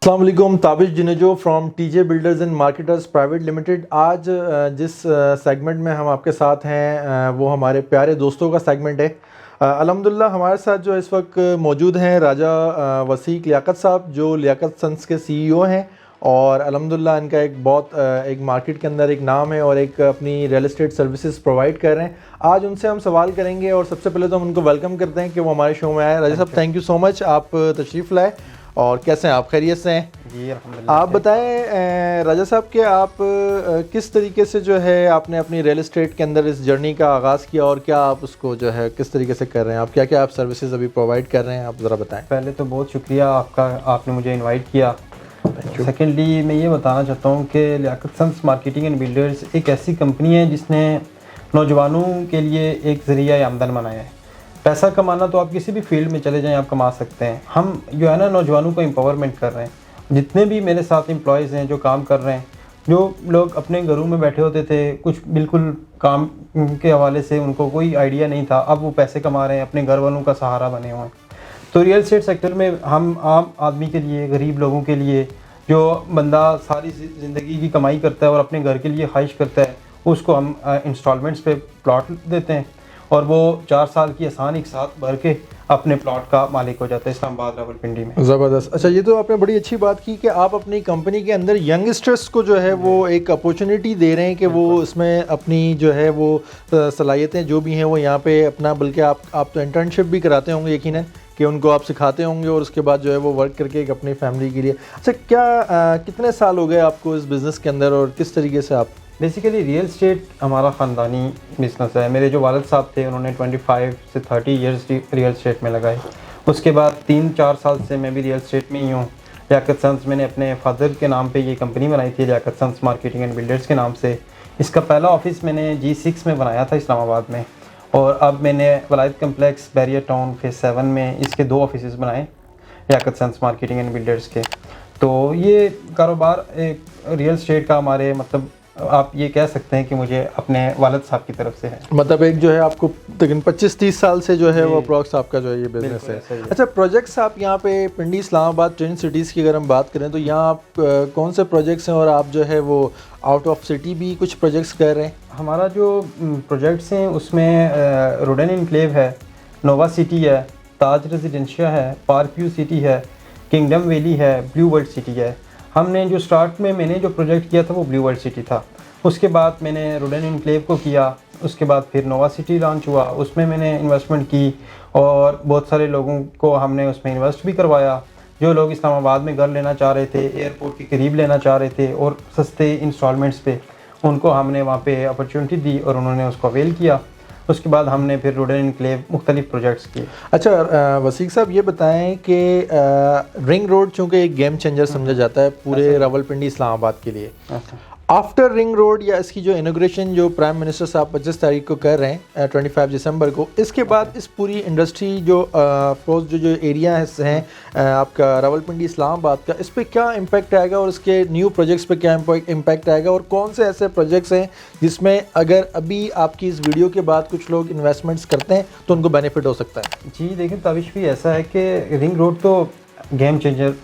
अस्सलाम वालेकुम, ताबिश जिनेजो from TJ builders and marketers private limited. आज जिस सेगमेंट में हम आपके साथ हैं वो हमारे प्यारे दोस्तों का सेगमेंट है। अल्हम्दुलिल्लाह हमारे साथ जो इस वक्त मौजूद हैं राजा वसीक लियाकत साहब, जो लियाकत सन्स के सीईओ हैं। और अल्हम्दुलिल्लाह इनका एक बहुत एक मार्केट के अंदर एक नाम है और एक अपनी रियल एस्टेट सर्विसेज प्रोवाइड कर रहे हैं। आज उनसे हम सवाल करेंगे और सबसे पहले तो हम उनको वेलकम करते हैं कि वो हमारे शो में आए। राजा साहब, थैंक यू सो मच, आप तशरीफ़ लाए। और कैसे हैं आप? खैरियत से हैं जी? अल्हम्दुलिल्लाह। आप बताएं राजा साहब कि आप किस तरीके से जो है आपने अपनी रियल एस्टेट के अंदर इस जर्नी का आगाज़ किया और क्या आप उसको जो है किस तरीके से कर रहे हैं? आप क्या क्या आप सर्विसेज अभी प्रोवाइड कर रहे हैं, आप ज़रा बताएं। पहले तो बहुत शुक्रिया आपका, आपने मुझे इनवाइट किया। सेकेंडली मैं ये बताना चाहता हूँ कि Liaquat sons marketing and builders एक ऐसी कंपनी है जिसने नौजवानों के लिए एक ज़रिया आमदन बनाया है। पैसा कमाना तो आप किसी भी फील्ड में चले जाएं, आप कमा सकते हैं। हम जो है ना नौजवानों को एम्पावरमेंट कर रहे हैं। जितने भी मेरे साथ एम्प्लॉयज़ हैं जो काम कर रहे हैं, जो लोग अपने घरों में बैठे होते थे, कुछ बिल्कुल काम के हवाले से उनको कोई आइडिया नहीं था, अब वो पैसे कमा रहे हैं, अपने घर वालों का सहारा बने हुए हैं। तो रियल एस्टेट सेक्टर में हम आम आदमी के लिए, गरीब लोगों के लिए, जो बंदा सारी ज़िंदगी की कमाई करता है और अपने घर के लिए ख्वाहिश करता है, उसको हम इंस्टॉलमेंट्स पे प्लॉट देते हैं और वो 4 साल की आसान एक साथ भर के अपने प्लॉट का मालिक हो जाता है इस्लामाबाद रावलपिंडी में। ज़बरदस्त। अच्छा, ये तो आपने बड़ी अच्छी बात की कि आप अपनी कंपनी के अंदर यंगस्टर्स को जो है वो एक अपॉर्चुनिटी दे रहे हैं कि वो इसमें अपनी जो है वो सलाहियतें जो भी हैं वो यहाँ पे अपना, बल्कि आप तो इंटर्नशिप भी कराते होंगे यकीनन कि उनको आप सिखाते होंगे और उसके बाद जो है वो वर्क करके एक अपनी फैमिली के लिए। अच्छा, क्या कितने साल हो गए आपको इस बिज़नेस के अंदर और किस तरीके से आप? बेसिकली रियल एस्टेट हमारा ख़ानदानी बिज़नेस है। मेरे जो वालिद साहब थे उन्होंने 25 से 30 इयर्स रियल एस्टेट में लगाए। उसके बाद 3-4 साल से मैं भी रियल एस्टेट में ही हूँ। लियाकत सन्स मैंने अपने फादर के नाम पे ये कंपनी बनाई थी, Liaquat sons marketing and builders के नाम से। इसका पहला ऑफिस मैंने G6 में बनाया था इस्लामाबाद में, और अब मैंने Wilayat Complex Bahria Town Phase 7 में इसके 2 ऑफिस बनाए Liaquat sons marketing and builders के। तो ये कारोबार एक रियल एस्टेट का हमारे मतलब आप ये कह सकते हैं कि मुझे अपने वालिद साहब की तरफ से है। मतलब एक जो है आपको तकरीबन 25-30 साल से जो है वो अप्रॉक्स आपका जो है ये बिज़नेस है। अच्छा, प्रोजेक्ट्स आप यहाँ पे पिंडी, इस्लामाबाद, ट्विन सिटीज़ की अगर हम बात करें तो यहाँ आप कौन से प्रोजेक्ट्स हैं और आप जो है वो आउट ऑफ सिटी भी कुछ प्रोजेक्ट्स कर रहे हैं? हमारा जो प्रोजेक्ट्स हैं उसमें रोडन इनक्लेव है, नोवा सिटी है, ताज रेजिडेंशिया है, पार्क व्यू सिटी है, किंगडम वैली है, ब्लू वर्ल्ड सिटी है। हमने जो स्टार्ट में मैंने जो प्रोजेक्ट किया था वो ब्लू वर्ल्ड सिटी था। उसके बाद मैंने रोडन इनक्लेव को किया, उसके बाद फिर नोवा सिटी लॉन्च हुआ, उसमें मैंने इन्वेस्टमेंट की और बहुत सारे लोगों को हमने उसमें इन्वेस्ट भी करवाया। जो लोग इस्लामाबाद में घर लेना चाह रहे थे, एयरपोर्ट के करीब लेना चाह रहे थे और सस्ते इंस्टॉलमेंट्स पे, उनको हमने वहाँ पे अपॉर्चुनिटी दी और उन्होंने उसको अवेल किया। उसके बाद हमने फिर रोडन इनक्लेव मुख्तलिफ प्रोजेक्ट्स किए। अच्छा, वसीक साहब ये बताएं कि रिंग रोड चूँकि एक गेम चेंजर समझा जाता है पूरे रावलपिंडी इस्लामाबाद के लिए, आफ्टर रिंग रोड या इसकी जो इनॉग्रेशन जो प्राइम मिनिस्टर साहब 25 तारीख को कर रहे हैं 25 दिसंबर को, इसके बाद इस पूरी इंडस्ट्री जो ऑफकोर्स जो एरिया हैं आपका रावलपिंडी इस्लामाबाद का, इस पर क्या इम्पैक्ट आएगा और इसके न्यू प्रोजेक्ट्स पे क्या इम्पैक्ट आएगा और कौन से ऐसे प्रोजेक्ट्स हैं जिसमें अगर अभी आपकी इस वीडियो के बाद कुछ लोग इन्वेस्टमेंट्स करते हैं तो उनको बेनिफिट हो सकता है? जी देखिए ताबिश भी ऐसा है कि रिंग रोड तो गेम चेंजर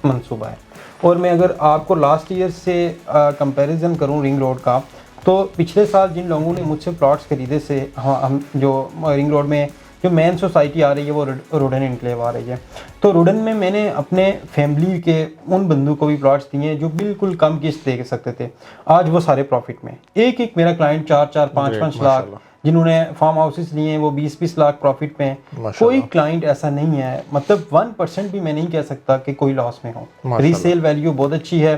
मंसूबा है, और मैं अगर आपको लास्ट ईयर से कंपैरिजन करूं रिंग रोड का, तो पिछले साल जिन लोगों ने मुझसे प्लॉट्स खरीदे से, हाँ, हम जो रिंग रोड में जो मेन सोसाइटी आ रही है वो रोडन इनक्लेव आ रही है, तो रोडन में मैंने अपने फैमिली के उन बंदों को भी प्लॉट्स दिए जो बिल्कुल कम किस्त दे सकते थे। आज वो सारे प्रॉफिट में, एक एक मेरा क्लाइंट 4-4, 5-5 लाख, जिन्होंने फार्म हाउसेस लिए हैं वो 20-20 लाख प्रॉफिट में। कोई क्लाइंट ऐसा नहीं है, मतलब 1% भी मैं नहीं कह सकता कि कोई लॉस में हो। रीसेल वैल्यू बहुत अच्छी है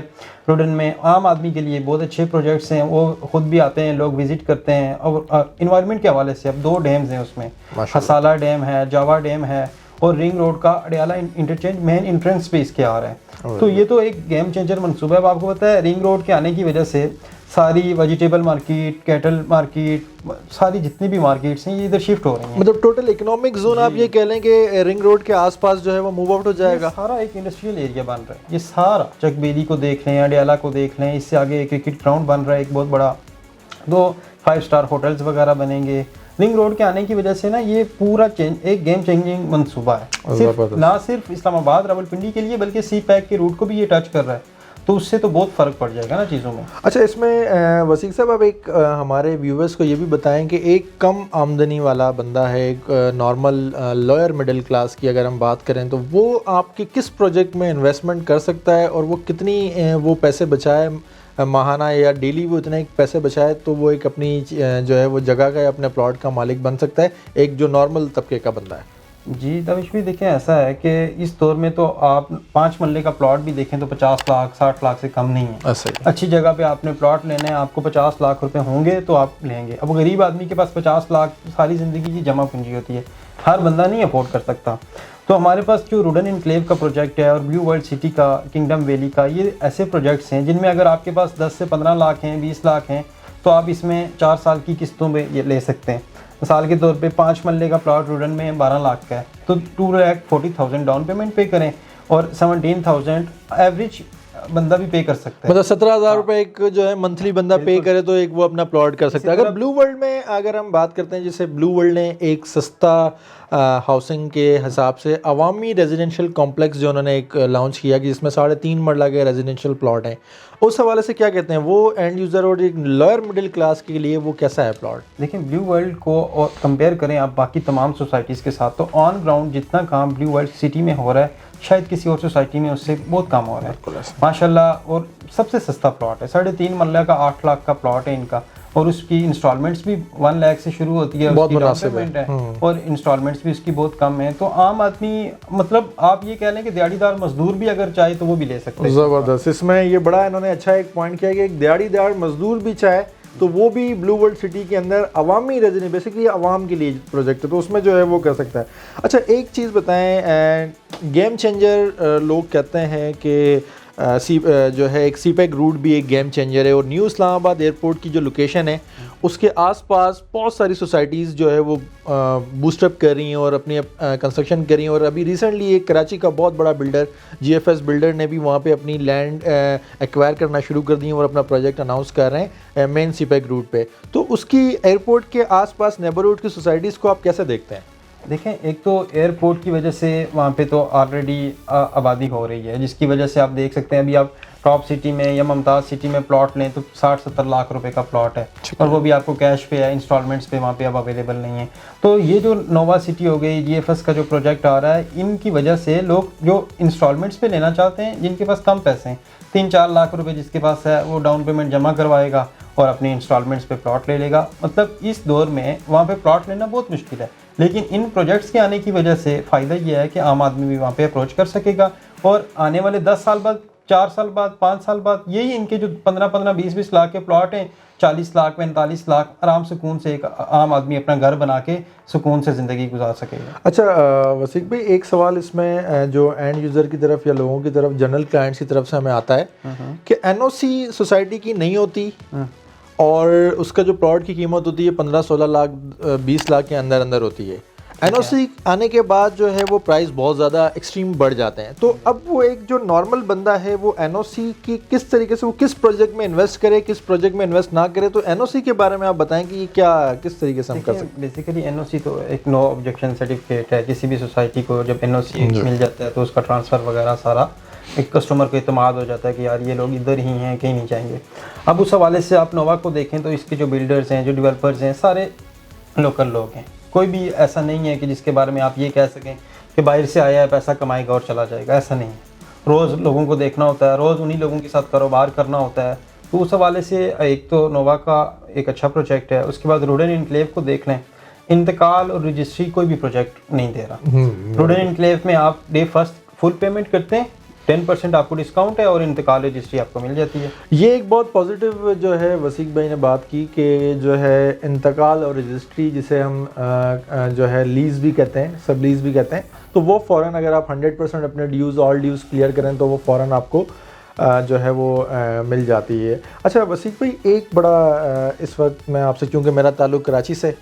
रोडन में, आम आदमी के लिए बहुत अच्छे प्रोजेक्ट्स हैं, वो खुद भी आते हैं, लोग विजिट करते हैं। और इन्वायरमेंट के हवाले से अब 2 डैम्स हैं उसमें, हसाला डैम है, जावा डैम है, और रिंग रोड का अडयाला इंटरचेंज मेन एंट्रेंस पे इसके आ रहा है। तो ये तो एक गेम चेंजर मनसूबा है। आपको पता है रिंग रोड के आने की वजह से सारी वेजिटेबल मार्केट, कैटल मार्केट, सारी जितनी भी मार्केट्स हैं ये इधर शिफ्ट हो रही हैं। मतलब टोटल इकोनॉमिक जोन आप ये कह लें कि रिंग रोड के आसपास जो है वो मूव आउट हो जाएगा। सारा एक इंडस्ट्रियल एरिया बन रहा है, ये सारा चकबेली को देख लें, अडयाला को देख लें, इससे आगे क्रिकेट ग्राउंड बन रहा है एक बहुत बड़ा, 2 5 स्टार होटल्स वगैरह बनेंगे, रिंग रोड के आने की वजह से ना ये पूरा एक गेम चेंजिंग मंसूबा है, ना सिर्फ इस्लामाबाद रावलपिंडी के लिए बल्कि सी पैक के रूट को भी ये टच कर रहा है, तो उससे तो बहुत फ़र्क पड़ जाएगा ना चीज़ों में। अच्छा, इसमें वसीक साहब आप एक हमारे व्यूवर्स को ये भी बताएं कि एक कम आमदनी वाला बंदा है, एक नॉर्मल लोअर मिडिल क्लास की अगर हम बात करें, तो वो आपके किस प्रोजेक्ट में इन्वेस्टमेंट कर सकता है और वो कितनी वो पैसे बचाए माहाना या डेली, वो इतने पैसे बचाए तो वो एक अपनी जो है वो जगह का या अपने प्लॉट का मालिक बन सकता है, एक जो नॉर्मल तबके का बंदा है? जी दानिश भी देखें, ऐसा है कि इस दौर में तो आप 5 मरले का प्लॉट भी देखें तो 50 लाख 60 लाख से कम नहीं है। अच्छी जगह पे आपने प्लॉट लेना है, आपको 50 लाख रुपए होंगे तो आप लेंगे। अब गरीब आदमी के पास 50 लाख सारी ज़िंदगी की जमा पूंजी होती है, हर बंदा नहीं अफोर्ड कर सकता। तो हमारे पास जो रुडन इनक्लेव का प्रोजेक्ट है और ब्लू वर्ल्ड सिटी का, किंगडम वैली का, ये ऐसे प्रोजेक्ट्स हैं जिनमें अगर आपके पास 10 से 15 लाख हैं, 20 लाख हैं, तो आप इसमें 4 साल की किस्तों में ये ले सकते हैं। मिसाल के तौर पे 5 मरले का प्लॉट रुडन में 12 लाख का है, तो 2,40,000 डाउन पेमेंट पे करें और 17,000 एवरेज बंदा भी पे कर सकता है। मतलब 17,000 रुपये एक जो है मंथली बंदा पे करे तो एक वो अपना प्लॉट कर सकता है। अगर ब्लू वर्ल्ड में अगर हम बात करते हैं, जैसे ब्लू वर्ल्ड ने एक सस्ता हाउसिंग के हिसाब से अवामी रेजिडेंशियल कॉम्प्लेक्स जो उन्होंने एक लॉन्च किया कि जिसमें 3.5 मरला के रेजिडेंशियल प्लॉट हैं, उस हवाले से क्या कहते हैं वो एंड यूज़र और एक लोअर मिडिल क्लास के लिए वो कैसा है प्लॉट? देखिए, ब्लू वर्ल्ड को और कंपेयर करें आप बाकी तमाम सोसाइटीज़ के साथ, तो ऑन ग्राउंड जितना काम ब्लू वर्ल्ड सिटी में हो रहा है शायद किसी और सोसाइटी में उससे बहुत कम हो रहा है माशाल्लाह। और सबसे सस्ता प्लॉट है, 3.5 मरला का 8 लाख का प्लॉट है इनका, और उसकी इंस्टॉलमेंट्स भी 1 लाख से शुरू होती है, बहुत मुनासिब है और इंस्टॉलमेंट्स भी उसकी बहुत कम है। तो आम आदमी, मतलब आप ये कह लें कि दिहाड़ीदार मजदूर भी अगर चाहे तो वो भी ले सकते हैं। ज़बरदस्त, इसमें ये बड़ा इन्होंने अच्छा एक पॉइंट किया कि एक दिहाड़ीदार मजदूर भी चाहे तो वो भी ब्लू वर्ल्ड सिटी के अंदर अवामी रेजिडेंस, बेसिकली आवाम के लिए प्रोजेक्ट है, तो उसमें जो है वो कर सकता है। अच्छा, एक चीज़ बताएं, गेम चेंजर लोग कहते हैं कि जो है एक सीपैक रूट भी एक गेम चेंजर है, और न्यू इस्लामाबाद एयरपोर्ट की जो लोकेशन है उसके आसपास बहुत सारी सोसाइटीज़ जो है वो बूस्टअप कर रही हैं और अपनी कंस्ट्रक्शन कर रही हैं। और अभी रिसेंटली एक कराची का बहुत बड़ा बिल्डर GFS बिल्डर ने भी वहाँ पे अपनी लैंड एक्वायर करना शुरू कर दी और अपना प्रोजेक्ट अनाउंस कर रहे हैं मेन सीपैक रूट पे। तो उसकी एयरपोर्ट के आसपास नेबरहुड की सोसाइटीज़ को आप कैसे देखते हैं? देखें, एक तो एयरपोर्ट की वजह से वहाँ पे तो ऑलरेडी आबादी हो रही है, जिसकी वजह से आप देख सकते हैं अभी आप टॉप सिटी में या मुमताज़ सिटी में प्लॉट लें तो 60-70 लाख रुपए का प्लॉट है, और वो भी आपको कैश पे है, इंस्टॉलमेंट्स पे वहाँ पे अब अवेलेबल नहीं है। तो ये जो नोवा सिटी हो गई, GFS का जो प्रोजेक्ट आ रहा है, इनकी वजह से लोग जो इंस्टॉलमेंट्स पे लेना चाहते हैं, जिनके पास कम पैसे हैं, 3-4 लाख रुपए जिसके पास है, वो डाउन पेमेंट जमा करवाएगा और अपने इंस्टॉलमेंट्स पे प्लॉट ले लेगा। मतलब इस दौर में वहाँ पे प्लॉट लेना बहुत मुश्किल है, लेकिन इन प्रोजेक्ट्स के आने की वजह से फ़ायदा ये है कि आम आदमी भी वहाँ पे अप्रोच कर सकेगा, और आने वाले 10 साल बाद, 4 साल बाद, 5 साल बाद यही इनके जो 15-15, 20-20 लाख के प्लॉट हैं, 40 लाख 45 लाख आराम सुकून से एक आम आदमी अपना घर बना के सुकून से ज़िंदगी गुजार सकेगा। अच्छा वसीक भाई, एक सवाल इसमें जो एंड यूज़र की तरफ या लोगों की तरफ, जनरल क्लाइंट्स की तरफ से हमें आता है कि NOC सोसाइटी की नहीं होती और उसका जो प्लॉट की कीमत होती है 15-16 लाख 20 लाख के अंदर अंदर होती है। NOC आने के बाद जो है वो प्राइस बहुत ज़्यादा एक्सट्रीम बढ़ जाते हैं। तो अब वो एक जो नॉर्मल बंदा है वो NOC की किस तरीके से, वो किस प्रोजेक्ट में इन्वेस्ट करे, किस प्रोजेक्ट में इन्वेस्ट ना करे, तो NOC के बारे में आप बताएं कि क्या किस तरीके से हम कर सकते हैं? बेसिकली NOC तो एक नो ऑब्जेक्शन सर्टिफिकेट है। किसी भी सोसाइटी को जब NOC मिल जाता है तो उसका ट्रांसफ़र वगैरह सारा एक कस्टमर को इतमाद हो जाता है कि यार ये लोग इधर ही हैं, कहीं नहीं जाएंगे। अब उस हवाले से आप नोवा को देखें तो इसके जो बिल्डर्स हैं, जो डेवलपर्स हैं, सारे लोकल लोग हैं। कोई भी ऐसा नहीं है कि जिसके बारे में आप ये कह सकें कि बाहर से आया है, पैसा कमाएगा और चला जाएगा, ऐसा नहीं है। रोज़ लोगों को देखना होता है, रोज़ उन्हीं लोगों के साथ कारोबार करना होता है। तो उस हवाले से एक तो नोवा का एक अच्छा प्रोजेक्ट है। उसके बाद रुडन इनक्लेव को देख लें, इंतकाल और रजिस्ट्री कोई भी प्रोजेक्ट नहीं दे रहा। रुडन इनक्लेव में आप डे फर्स्ट फुल पेमेंट करते हैं, 10% आपको डिस्काउंट है और इंतकाल रजिस्ट्री आपको मिल जाती है। ये एक बहुत पॉजिटिव जो है वसीक भाई ने बात की कि जो है इंतकाल और रजिस्ट्री, जिसे हम जो है लीज़ भी कहते हैं, सब लीज़ भी कहते हैं, तो वो फ़ौरन अगर आप 100% अपने ड्यूज़ ऑल ड्यूज़ क्लियर करें तो वो फ़ौरन आपको जो है वो मिल जाती है। अच्छा वसीक भाई, एक बड़ा इस वक्त मैं आपसे, क्योंकि मेरा ताल्लुक़ कराची से,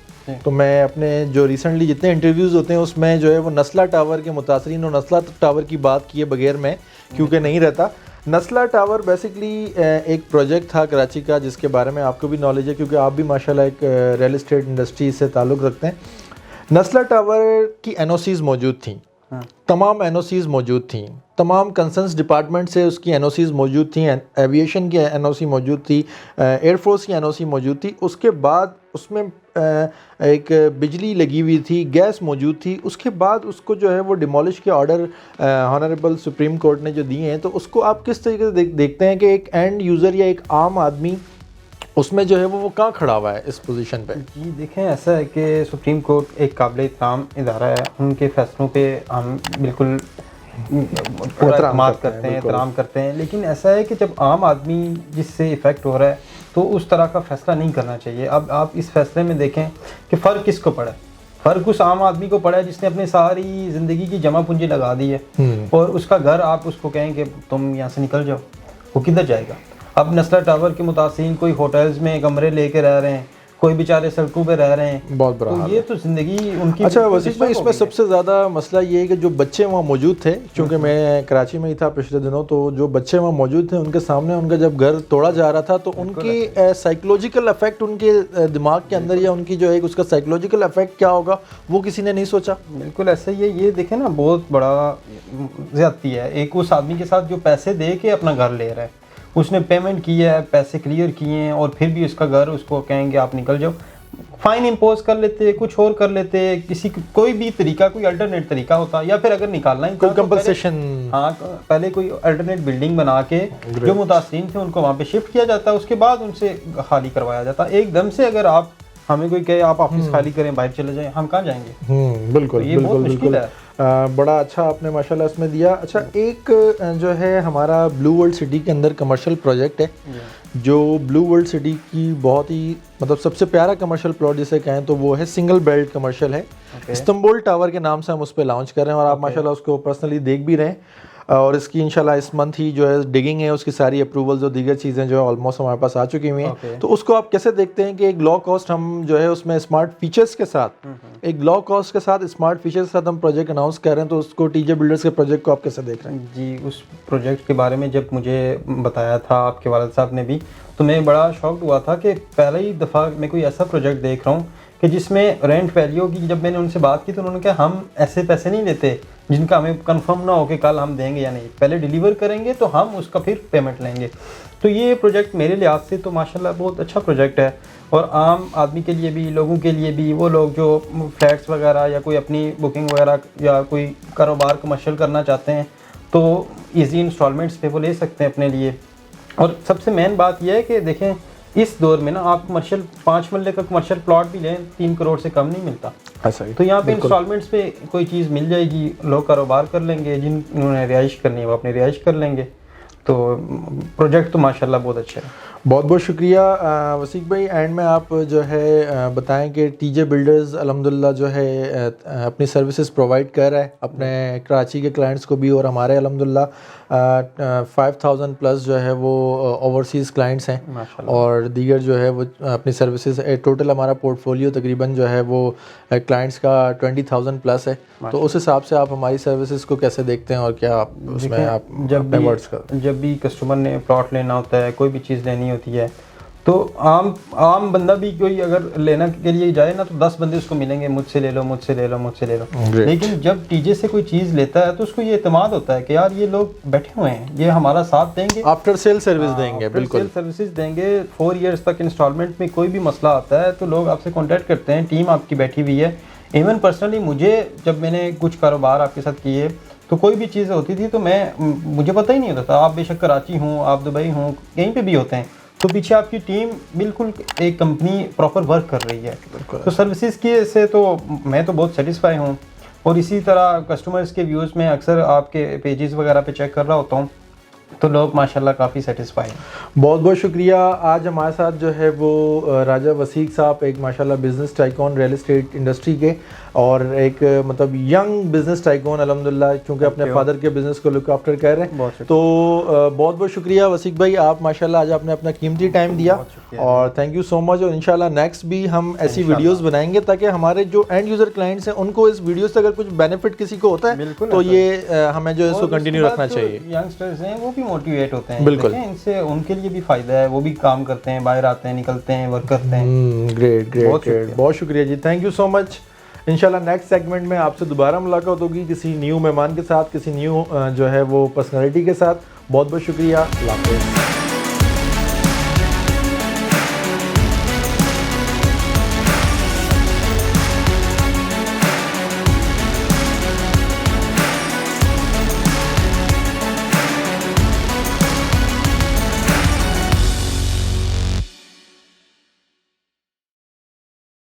तो मैं अपने जो रिसेंटली जितने इंटरव्यूज़ होते हैं उसमें जो है वो नस्ला टावर के मुतासरीन और नस्ला टावर की बात किए बगैर मैं क्योंकि नहीं रहता। नस्ला टावर बेसिकली एक प्रोजेक्ट था कराची का, जिसके बारे में आपको भी नॉलेज है क्योंकि आप भी माशाल्लाह एक रियल एस्टेट इंडस्ट्री से ताल्लुक़ रखते हैं। नस्ला टावर की एनओसीज़ मौजूद थी, तमाम एनओसीज़ मौजूद थी, तमाम कंसर्न्स डिपार्टमेंट से उसकी एनओसीज़ मौजूद थी, एविएशन की एनओसी मौजूद थी, एयरफोर्स की एनओसी मौजूद थी। उसके बाद उसमें एक बिजली लगी हुई थी, गैस मौजूद थी। उसके बाद उसको जो है वो डिमोलिश के ऑर्डर ऑनरेबल सुप्रीम कोर्ट ने जो दिए हैं, तो उसको आप किस तरीके से देखते हैं कि एक एंड यूज़र या एक आम आदमी उसमें जो है वो कहाँ खड़ा हुआ है इस पोजीशन पे? जी देखें, ऐसा है कि सुप्रीम कोर्ट एक काबिल एहतराम इदारा है, उनके फैसलों पे हम बिल्कुल पूरा एतमाद करते हैं, एहतराम करते हैं। लेकिन ऐसा है कि जब आम आदमी जिससे इफ़ेक्ट हो रहा है तो उस तरह का फ़ैसला नहीं करना चाहिए। अब आप इस फैसले में देखें कि फ़र्क किसको पड़ा है। फ़र्क उस आम आदमी को पड़ा है जिसने अपनी सारी ज़िंदगी की जमा पूंजी लगा दी है, और उसका घर आप उसको कहें कि तुम यहाँ से निकल जाओ, वो किधर जाएगा? अब नस्ला टावर के मुतासिरीन कोई होटल्स में कमरे लेके रह रहे हैं, कोई बेचारे सड़कों पे रह रहे हैं, बहुत बुरा तो ये तो ज़िंदगी उनकी। अच्छा वसीम भाई, इसमें सबसे ज़्यादा मसला ये है कि जो बच्चे वहाँ मौजूद थे, क्योंकि मैं कराची में ही था पिछले दिनों, तो जो बच्चे वहाँ मौजूद थे उनके सामने उनका जब घर तोड़ा जा रहा था तो उनकी साइकोलॉजिकल इफेक्ट उनके दिमाग के अंदर या उनकी जो है उसका साइकोलॉजिकल इफेक्ट क्या होगा वो किसी ने नहीं सोचा। बिल्कुल ऐसा ही है। ये देखें ना, बहुत बड़ा ज़्यादती है। एक उस आदमी के साथ जो पैसे दे के अपना घर ले रहा है, उसने पेमेंट की है, पैसे क्लियर किए हैं, और फिर भी उसका घर उसको कहेंगे आप निकल जाओ। फाइन इम्पोज कर लेते, कुछ और कर लेते, किसी कोई भी तरीका, कोई अल्टरनेट तरीका होता, या फिर अगर निकालना ही कोई कंपनसेशन, हाँ पहले कोई अल्टरनेट बिल्डिंग बना के जो मुतासिरीन थे उनको वहाँ पे शिफ्ट किया जाता, उसके बाद उनसे खाली करवाया जाता। एकदम से अगर आप हमें कोई कहे आप ऑफिस खाली करें, बाहर चले जाएं, हम कहाँ जाएंगे? बिल्कुल, तो ये बहुत मुश्किल है। बड़ा अच्छा आपने माशाल्लाह इसमें दिया। अच्छा, एक जो है हमारा ब्लू वर्ल्ड सिटी के अंदर कमर्शियल प्रोजेक्ट है, जो ब्लू वर्ल्ड सिटी की बहुत ही मतलब सबसे प्यारा कमर्शियल प्लॉट जिसे कहें तो वो है सिंगल बेल्ट कमर्शियल है। इस्तांबुल टावर के नाम से हम उस पर लॉन्च कर रहे हैं, और आप माशाल्लाह उसको पर्सनली देख भी रहे हैं, और इसकी इंशाल्लाह इस मंथ ही जो है डिगिंग है, उसकी सारी अप्रूवल्स और दीगर चीज़ें जो है ऑलमोस्ट हमारे पास आ चुकी हुई हैं। तो उसको आप कैसे देखते हैं कि एक लो कॉस्ट हम जो है उसमें स्मार्ट फीचर्स के साथ, एक लो कॉस्ट के साथ स्मार्ट फीचर्स के साथ हम प्रोजेक्ट अनाउंस कर रहे हैं, तो उसको टीजे बिल्डर्स के प्रोजेक्ट को आप कैसे देख रहे हैं? जी, उस प्रोजेक्ट के बारे में जब मुझे बताया था आपके वालिद साहब ने भी, तो मैं बड़ा शॉक्ड हुआ था कि पहले ही दफ़ा मैं कोई ऐसा प्रोजेक्ट देख रहा हूँ कि जिसमें रेंट वैल्यू की, जब मैंने उनसे बात की तो उन्होंने कहा हम ऐसे पैसे नहीं लेते जिनका हमें कंफर्म ना हो कि कल हम देंगे या नहीं, पहले डिलीवर करेंगे तो हम उसका फिर पेमेंट लेंगे। तो ये प्रोजेक्ट मेरे लिहाज से तो माशाल्लाह बहुत अच्छा प्रोजेक्ट है, और आम आदमी के लिए भी, लोगों के लिए भी, वो लोग जो फ्लैट्स वगैरह या कोई अपनी बुकिंग वगैरह या कोई कारोबार कमर्शियल करना चाहते हैं तो ईजी इंस्टॉलमेंट्स पे वो ले सकते हैं अपने लिए। और सबसे मेन बात यह है कि देखें इस दौर में ना आप कमर्शियल 5 मरले का कमर्शियल प्लॉट भी लें 3 करोड़ से कम नहीं मिलता। ऐसा ही तो यहाँ पे इंस्टॉलमेंट्स पे कोई चीज़ मिल जाएगी, लोग कारोबार कर लेंगे, जिन्होंने रिहाइश करनी है वो अपनी रिहाइश कर लेंगे। तो प्रोजेक्ट तो माशाल्लाह बहुत अच्छा है। बहुत बहुत शुक्रिया वसीक भाई। एंड में आप जो है बताएं कि टीजे बिल्डर्स अल्हम्दुलिल्लाह जो है अपनी सर्विसेज प्रोवाइड कर रहा है अपने कराची के क्लाइंट्स को भी, और हमारे अल्हम्दुलिल्लाह 5000 प्लस जो है वो ओवरसीज़ क्लाइंट्स हैं, और दीगर जो है वो अपनी सर्विसेज टोटल हमारा पोर्टफोलियो तकरीबन जो है वो क्लाइंट्स का 20,000 प्लस है। तो उस हिसाब से आप हमारी सर्विसेज को कैसे देखते हैं, और क्या आप उसमें आप जब भी कस्टमर ने प्लॉट लेना होता है, कोई भी चीज़ लेनी होती है, तो आम बंदा भी कोई अगर लेना के लिए जाए ना तो 10 बंदे उसको मिलेंगे, मुझसे ले लो, मुझसे ले लो, मुझसे ले लो। लेकिन जब टीजे से कोई चीज़ लेता है तो उसको ये एतमाद होता है कि यार ये लोग बैठे हुए हैं, ये हमारा साथ देंगे, आफ्टर सेल सर्विस देंगे, बिल्कुल सर्विसेज देंगे 4 ईयर्स तक। इंस्टॉलमेंट में कोई भी मसला आता है तो लोग आपसे कॉन्टैक्ट करते हैं, टीम आपकी बैठी हुई है। इवन पर्सनली मुझे जब मैंने कुछ कारोबार आपके साथ किए तो कोई भी चीज़ होती थी तो मुझे पता ही नहीं होता था, आप बेशक कराची हूँ, आप दुबई हूँ, कहीं पे भी होते हैं, तो पीछे आपकी टीम बिल्कुल एक कंपनी प्रॉपर वर्क कर रही है। तो सर्विसेज की से तो मैं तो बहुत सेटिस्फाई हूँ, और इसी तरह कस्टमर्स के व्यूज़ में अक्सर आपके पेजेस वगैरह पे चेक कर रहा होता हूँ तो लोग माशाल्लाह काफ़ी सेटिस्फाई हैं। बहुत बहुत शुक्रिया। आज हमारे साथ जो है वो राजा वसीक साहब, एक माशाल्लाह business tycoon real estate industry के, और एक मतलब यंग बिज़नेस टाइकॉन अल्हम्दुलिल्लाह, क्योंकि अपने फादर के बिज़नेस को लुक आफ्टर कर रहे हैं। तो बहुत बहुत शुक्रिया वसीक भाई, आप माशाल्लाह आज आपने अपना कीमती टाइम दिया, और थैंक यू सो मच। और इंशाल्लाह नेक्स्ट भी हम ऐसी वीडियोज़ बनाएंगे ताकि हमारे जो एंड यूज़र क्लाइंट्स हैं उनको इस वीडियो से अगर कुछ बेनिफिट किसी को होता है तो ये हमें जो है इसको कंटिन्यू रखना चाहिए। यंगस्टर्स हैं वो भी मोटिवेट होते हैं। बिल्कुल। देखें, इनसे उनके लिए भी फ़ायदा है, वो भी काम करते हैं, बाहर आते हैं, निकलते हैं, वर्क करते हैं। ग्रेट ग्रेट बहुत ग्रेट, शुक्रिया। बहुत शुक्रिया जी, थैंक यू सो मच। इंशाल्लाह नेक्स्ट सेगमेंट में आपसे दोबारा मुलाकात होगी किसी न्यू मेहमान के साथ, किसी न्यू जो है वो पर्सनैलिटी के साथ। बहुत बहुत शुक्रिया, अल्लाह हाफ़िज़।